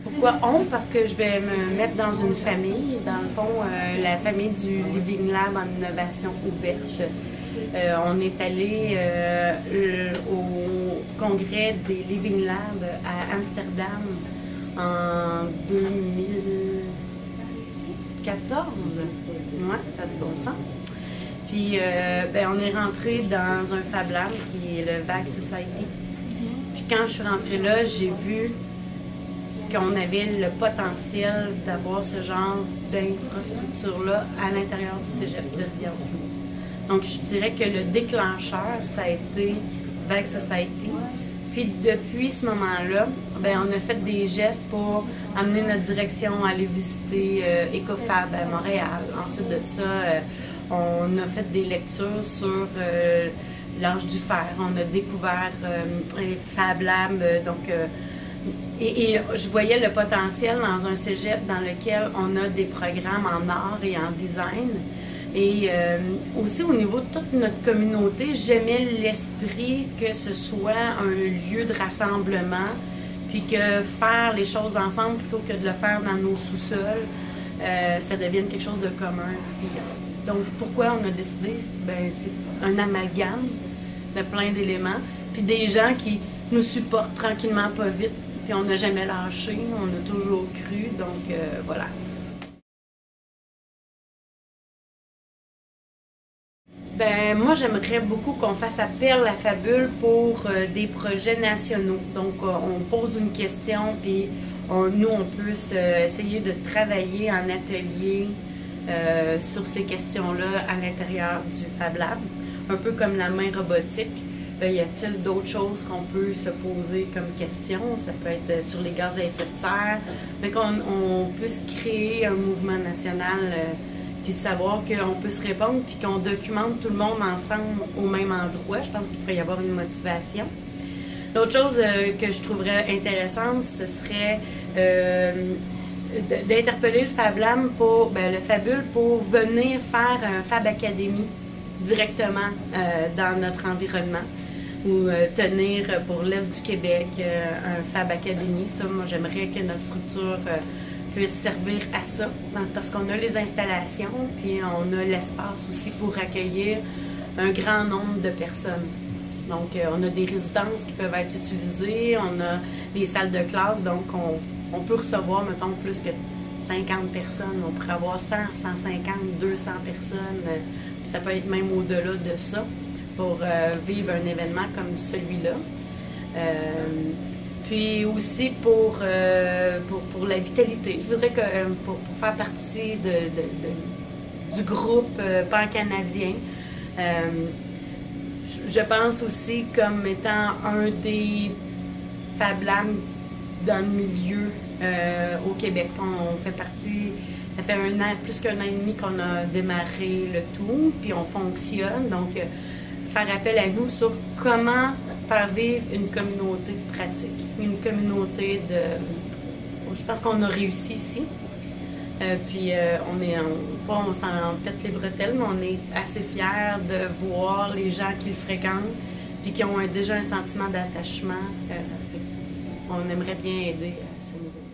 Pourquoi on? Parce que je vais me mettre dans une famille, dans le fond, la famille du Living Lab en innovation ouverte. On est allé au congrès des Living Lab à Amsterdam en 2014. Ouais, ça a du bon sens. Puis on est rentré dans un Fab Lab qui est le VAG Society. Puis quand je suis rentrée là, j'ai vu qu'on avait le potentiel d'avoir ce genre d'infrastructure-là à l'intérieur du cégep de Rivière-du-Loup. Donc, je dirais que le déclencheur, ça a été VAG Society. Puis, depuis ce moment-là, on a fait des gestes pour amener notre direction à aller visiter EcoFab à Montréal. Ensuite de ça, on a fait des lectures sur l'âge du fer. On a découvert les Fab Labs, et je voyais le potentiel dans un cégep dans lequel on a des programmes en art et en design. Et aussi au niveau de toute notre communauté, j'aimais l'esprit que ce soit un lieu de rassemblement, puis que faire les choses ensemble plutôt que de le faire dans nos sous-sols, ça devienne quelque chose de commun. Donc pourquoi on a décidé? C'est un amalgame de plein d'éléments, puis des gens qui nous supportent tranquillement pas vite. Puis on n'a jamais lâché, on a toujours cru, donc voilà. Moi, j'aimerais beaucoup qu'on fasse appel à Fabule pour des projets nationaux. Donc, on pose une question, puis nous, on peut essayer de travailler en atelier sur ces questions-là à l'intérieur du Fab Lab, un peu comme la main robotique. Y a-t-il d'autres choses qu'on peut se poser comme question? Ça peut être sur les gaz à effet de serre, mais qu'on puisse créer un mouvement national, puis savoir qu'on peut se répondre, puis qu'on documente tout le monde ensemble au même endroit. Je pense qu'il pourrait y avoir une motivation. L'autre chose que je trouverais intéressante, ce serait d'interpeller le Fab Lab pour, le Fabule pour venir faire un Fab Academy directement dans notre environnement, ou tenir pour l'Est du Québec un Fab Academy. Ça, moi, j'aimerais que notre structure puisse servir à ça, parce qu'on a les installations, puis on a l'espace aussi pour accueillir un grand nombre de personnes. Donc, on a des résidences qui peuvent être utilisées, on a des salles de classe, donc on peut recevoir, mettons, plus que 50 personnes. On pourrait avoir 100, 150, 200 personnes, puis ça peut être même au-delà de ça, pour vivre un événement comme celui-là. Puis aussi pour la vitalité. Je voudrais que pour faire partie du groupe pan-canadien, je pense aussi comme étant un des Fab Labs dans le milieu au Québec. On fait partie, ça fait plus qu'un an et demi qu'on a démarré le tout, puis on fonctionne. Donc, faire appel à nous sur comment faire vivre une communauté de pratique, une communauté de... Je pense qu'on a réussi ici. Puis on s'en pète les bretelles, mais on est assez fiers de voir les gens qui le fréquentent, puis qui ont déjà un sentiment d'attachement. On aimerait bien aider à ce niveau.